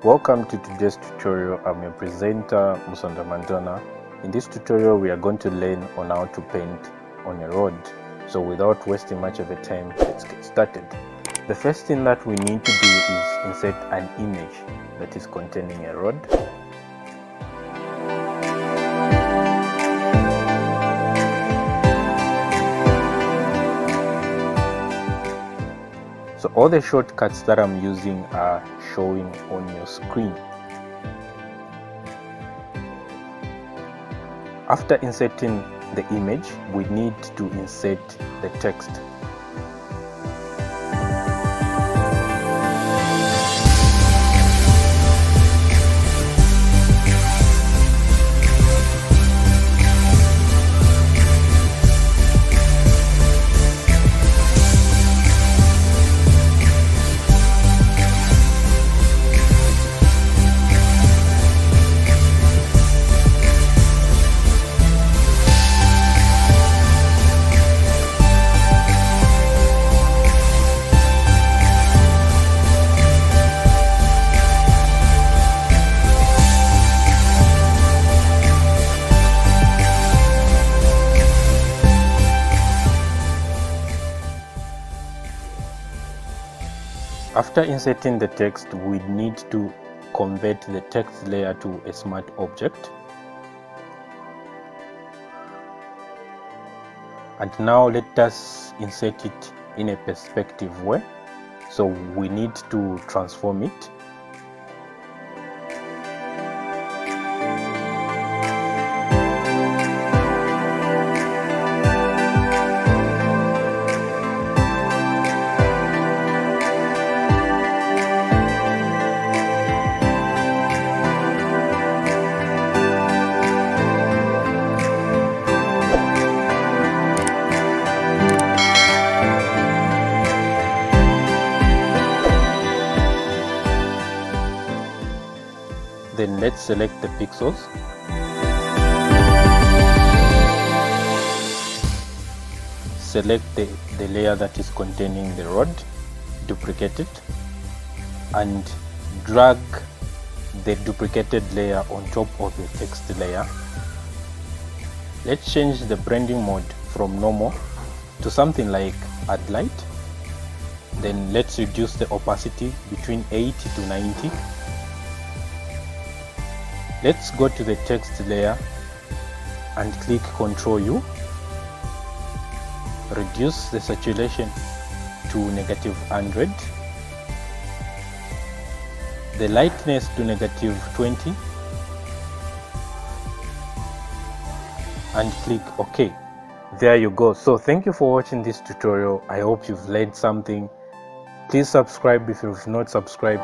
Welcome to today's tutorial. I'm your presenter, Musonda Mandona. In this tutorial, we are going to learn on how to paint on a road. So without wasting much of a time, let's get started. The first thing that we need to do is insert an image that is containing a road. So all the shortcuts that I'm using are showing on your screen. After inserting the image, we need to insert the text. After inserting the text, we need to convert the text layer to a smart object. And now let us insert it in a perspective way. So we need to transform it. Then let's select the pixels. Select the layer that is containing the rod, duplicate it, and drag the duplicated layer on top of the text layer. Let's change the blending mode from normal to something like add light. Then let's reduce the opacity between 80 to 90. Let's go to the text layer and click Ctrl U. Reduce the saturation to -100. The lightness to -20. And click OK. There you go. So thank you for watching this tutorial. I hope you've learned something. Please subscribe if you've not subscribed.